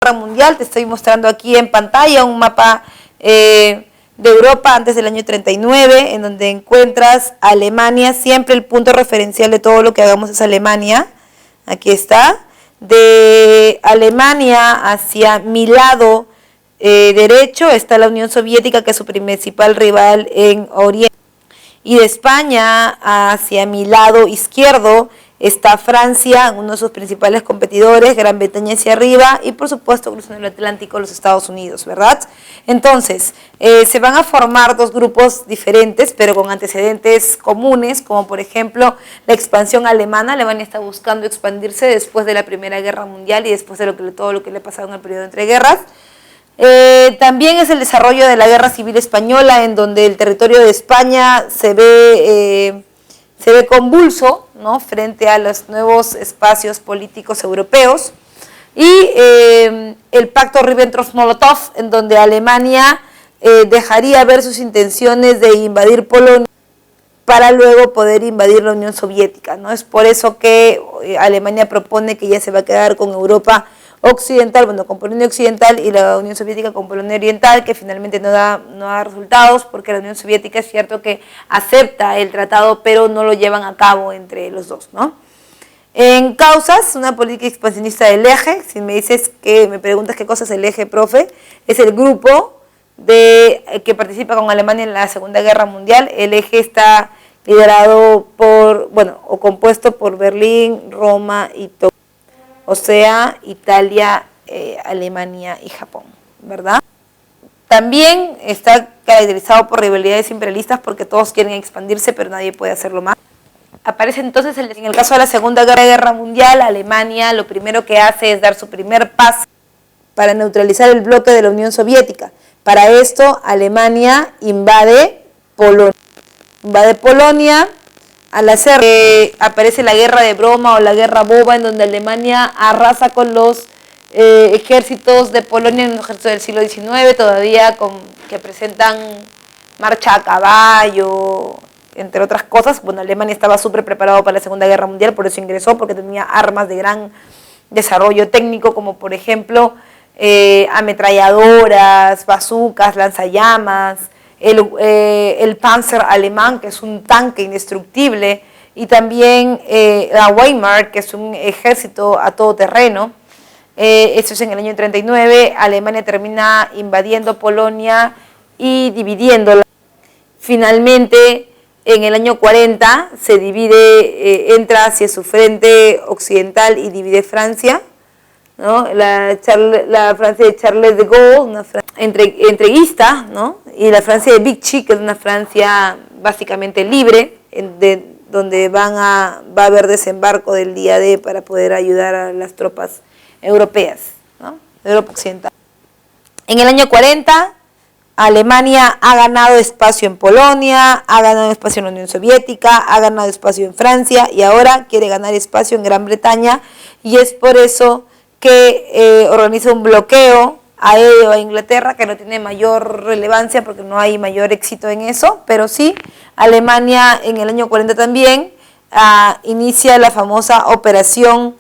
Guerra Mundial. Te estoy mostrando aquí en pantalla un mapa de Europa antes del año 39, en donde encuentras Alemania, siempre el punto referencial de todo lo que hagamos es Alemania. Aquí está. De Alemania hacia mi lado derecho está la Unión Soviética, que es su principal rival en Oriente. Y de España hacia mi lado izquierdo está Francia, uno de sus principales competidores, Gran Bretaña hacia arriba y por supuesto cruzando el Atlántico, los Estados Unidos, ¿verdad? Entonces, se van a formar dos grupos diferentes, pero con antecedentes comunes, como por ejemplo la expansión alemana. Alemania está buscando expandirse después de la Primera Guerra Mundial y después de todo lo que le ha pasado en el periodo entre guerras. También es el desarrollo de la Guerra Civil Española, en donde el territorio de España se ve convulso, ¿no?, frente a los nuevos espacios políticos europeos, y el pacto Ribbentrop-Molotov, en donde Alemania dejaría ver sus intenciones de invadir Polonia para luego poder invadir la Unión Soviética, ¿no? Es por eso que Alemania propone que ya se va a quedar con Europa Occidental, bueno, con Polonia Occidental, y la Unión Soviética con Polonia Oriental, que finalmente no da resultados, porque la Unión Soviética es cierto que acepta el tratado, pero no lo llevan a cabo entre los dos, ¿no? En causas, una política expansionista del eje. Si me preguntas qué cosa es el eje, profe, es el grupo que participa con Alemania en la Segunda Guerra Mundial. El eje está liderado o compuesto por Berlín, Roma y Tokio. O sea, Italia, Alemania y Japón, ¿verdad? También está caracterizado por rivalidades imperialistas, porque todos quieren expandirse, pero nadie puede hacerlo más. Aparece entonces, en el caso de la Segunda Guerra Mundial, Alemania lo primero que hace es dar su primer paso para neutralizar el bloque de la Unión Soviética. Para esto, Alemania invade Polonia. Al hacer, aparece la guerra de broma o la guerra boba, en donde Alemania arrasa con los ejércitos de Polonia, un ejército del siglo XIX, todavía que presentan marcha a caballo, entre otras cosas. Bueno, Alemania estaba súper preparado para la Segunda Guerra Mundial, por eso ingresó, porque tenía armas de gran desarrollo técnico, como por ejemplo ametralladoras, bazucas, lanzallamas, el Panzer alemán, que es un tanque indestructible, y también la Wehrmacht, que es un ejército a todo terreno. Eso es en el año 39. Alemania termina invadiendo Polonia y dividiéndola. Finalmente, en el año 40 se divide, entra hacia su frente occidental y divide Francia, ¿no? La Francia de Charles de Gaulle, una entreguista, ¿no? Y la Francia de Vichy, que es una Francia básicamente libre, donde va a haber desembarco del día D para poder ayudar a las tropas europeas, ¿no?, de Europa Occidental. En el año 40, Alemania ha ganado espacio en Polonia, ha ganado espacio en la Unión Soviética, ha ganado espacio en Francia y ahora quiere ganar espacio en Gran Bretaña, y es por eso que organiza un bloqueo aéreo a Inglaterra, que no tiene mayor relevancia porque no hay mayor éxito en eso, pero sí, Alemania en el año 40 también inicia la famosa operación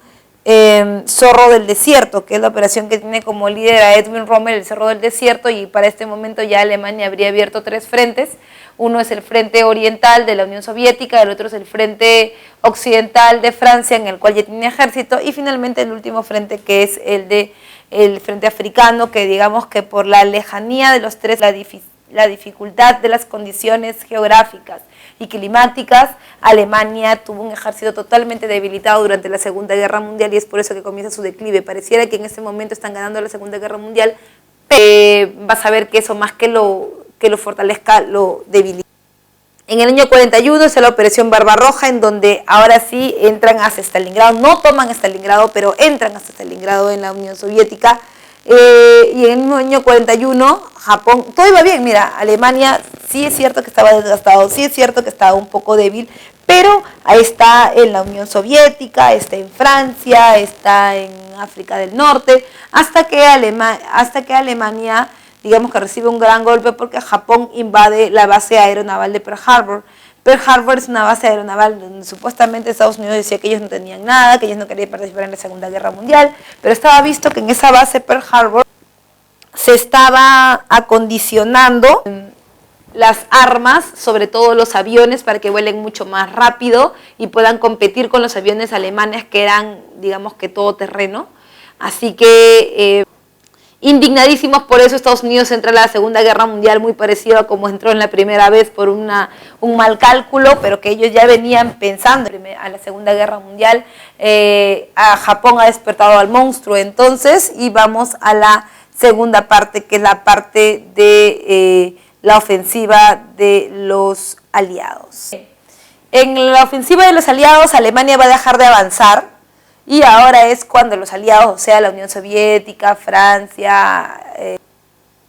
Zorro del Desierto, que es la operación que tiene como líder a Edwin Rommel, el Zorro del Desierto, y para este momento ya Alemania habría abierto 3 frentes. Uno es el frente oriental de la Unión Soviética, el otro es el frente occidental de Francia, en el cual ya tiene ejército, y finalmente el último frente, que es el frente africano, que digamos que por la lejanía de los tres, la dificultad de las condiciones geográficas y climáticas, Alemania tuvo un ejército totalmente debilitado durante la Segunda Guerra Mundial, y es por eso que comienza su declive. Pareciera que en este momento están ganando la Segunda Guerra Mundial, pero vas a ver que eso más que lo fortalezca, lo debilita. En el año 41 es la Operación Barbarroja, en donde ahora sí entran hasta Stalingrado, no toman Stalingrado, pero entran hasta Stalingrado en la Unión Soviética. Y en el año 41, Japón, todo iba bien. Mira, Alemania sí es cierto que estaba desgastado, sí es cierto que estaba un poco débil, pero ahí está en la Unión Soviética, está en Francia, está en África del Norte, hasta que Alemania, digamos que recibe un gran golpe porque Japón invade la base aeronaval de Pearl Harbor. Pearl Harbor es una base aeronaval donde supuestamente Estados Unidos decía que ellos no tenían nada, que ellos no querían participar en la Segunda Guerra Mundial, pero estaba visto que en esa base Pearl Harbor se estaba acondicionando las armas, sobre todo los aviones, para que vuelen mucho más rápido y puedan competir con los aviones alemanes que eran, digamos que todoterreno. Así que indignadísimos por eso, Estados Unidos entra a la Segunda Guerra Mundial muy parecido a como entró en la primera vez por un mal cálculo, pero que ellos ya venían pensando a la Segunda Guerra Mundial. A Japón ha despertado al monstruo entonces, y vamos a la segunda parte, que es la parte de la ofensiva de los aliados. En la ofensiva de los aliados, Alemania va a dejar de avanzar, y ahora es cuando los aliados, o sea, la Unión Soviética, Francia,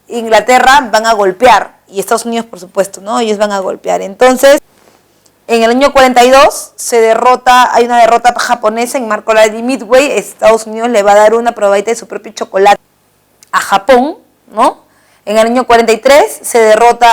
Inglaterra, van a golpear, y Estados Unidos, por supuesto, ¿no? Ellos van a golpear. Entonces, en el año 42 hay una derrota japonesa en marco de Midway. Estados Unidos le va a dar una probadita de su propio chocolate a Japón, ¿no? En el año 43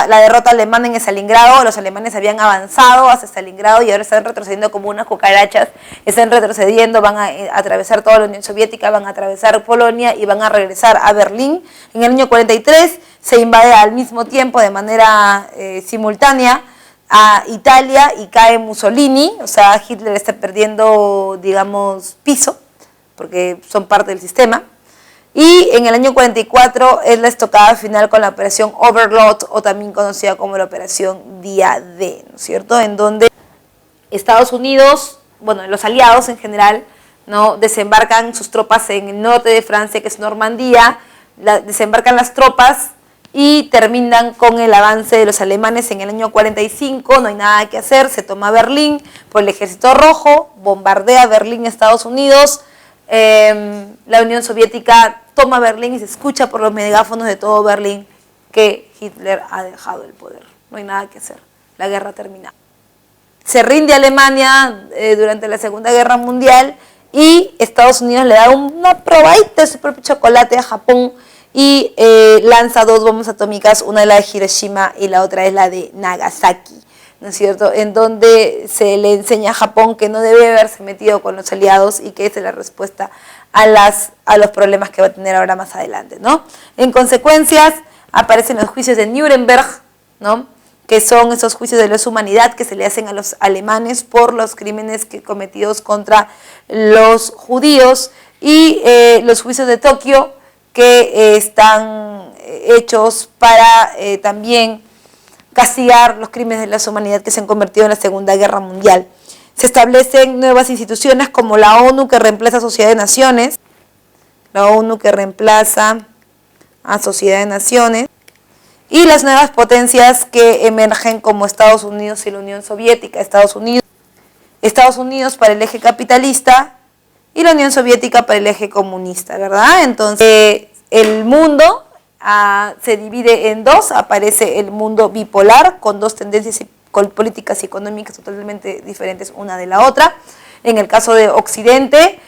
la derrota alemana en Stalingrado. Los alemanes habían avanzado hasta Stalingrado y ahora están retrocediendo como unas cucarachas. Están retrocediendo, van a atravesar toda la Unión Soviética, van a atravesar Polonia y van a regresar a Berlín. En el año 43 se invade al mismo tiempo, de manera simultánea, a Italia y cae Mussolini. O sea, Hitler está perdiendo, digamos, piso, porque son parte del sistema. Y en el año 44 es la estocada final con la operación Overlord, o también conocida como la operación Día D, ¿no es cierto? En donde Estados Unidos, bueno, los aliados en general, ¿no?, desembarcan sus tropas en el norte de Francia, que es Normandía, desembarcan las tropas y terminan con el avance de los alemanes en el año 45. No hay nada que hacer, se toma Berlín por el Ejército Rojo, bombardea Berlín, Estados Unidos. La Unión Soviética toma Berlín y se escucha por los megáfonos de todo Berlín que Hitler ha dejado el poder. No hay nada que hacer, la guerra termina. Se rinde Alemania durante la Segunda Guerra Mundial, y Estados Unidos le da una probadita de su propio chocolate a Japón y lanza 2 bombas atómicas, una es la de Hiroshima y la otra es la de Nagasaki, ¿no es cierto?, en donde se le enseña a Japón que no debe haberse metido con los aliados y que esa es la respuesta a los problemas que va a tener ahora más adelante, ¿no? En consecuencias, aparecen los juicios de Nuremberg, ¿no?, que son esos juicios de lesa humanidad que se le hacen a los alemanes por los crímenes cometidos contra los judíos, y los juicios de Tokio, que están hechos para también castigar los crímenes de lesa humanidad que se han convertido en la Segunda Guerra Mundial. Se establecen nuevas instituciones como la ONU, que reemplaza a Sociedad de Naciones, la ONU que reemplaza a Sociedad de Naciones, y las nuevas potencias que emergen como Estados Unidos y la Unión Soviética. Estados Unidos para el eje capitalista y la Unión Soviética para el eje comunista, ¿verdad? Entonces, el mundo se divide en dos. Aparece el mundo bipolar, con dos tendencias con políticas y económicas totalmente diferentes una de la otra. En el caso de Occidente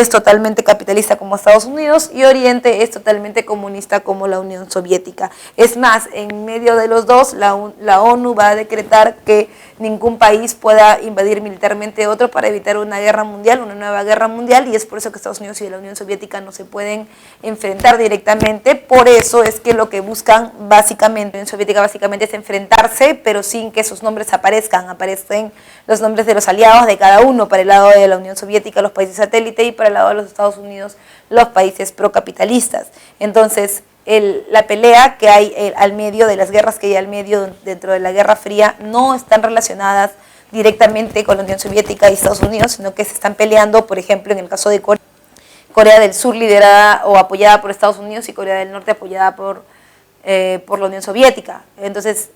es totalmente capitalista como Estados Unidos, y Oriente es totalmente comunista como la Unión Soviética. Es más, en medio de los dos, la ONU va a decretar que ningún país pueda invadir militarmente otro para evitar una guerra mundial, una nueva guerra mundial, y es por eso que Estados Unidos y la Unión Soviética no se pueden enfrentar directamente. Por eso es que lo que buscan básicamente, la Unión Soviética básicamente, es enfrentarse, pero sin que sus nombres aparezcan. Aparecen los nombres de los aliados de cada uno. Para el lado de la Unión Soviética, los países satélite, y para el lado de los Estados Unidos, los países procapitalistas. Entonces, la pelea que hay al medio, de las guerras que hay al medio dentro de la Guerra Fría, no están relacionadas directamente con la Unión Soviética y Estados Unidos, sino que se están peleando, por ejemplo, en el caso de Corea del Sur, liderada o apoyada por Estados Unidos, y Corea del Norte apoyada por la Unión Soviética. Entonces,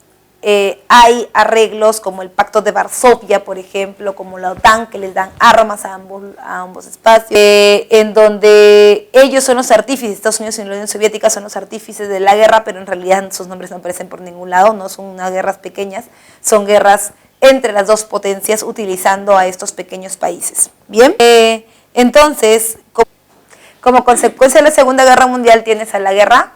hay arreglos como el Pacto de Varsovia, por ejemplo, como la OTAN, que les dan armas a ambos espacios, en donde ellos son los artífices. Estados Unidos y la Unión Soviética son los artífices de la guerra, pero en realidad sus nombres no aparecen por ningún lado, no son unas guerras pequeñas, son guerras entre las dos potencias utilizando a estos pequeños países. Bien, entonces, como consecuencia de la Segunda Guerra Mundial tienes a la guerra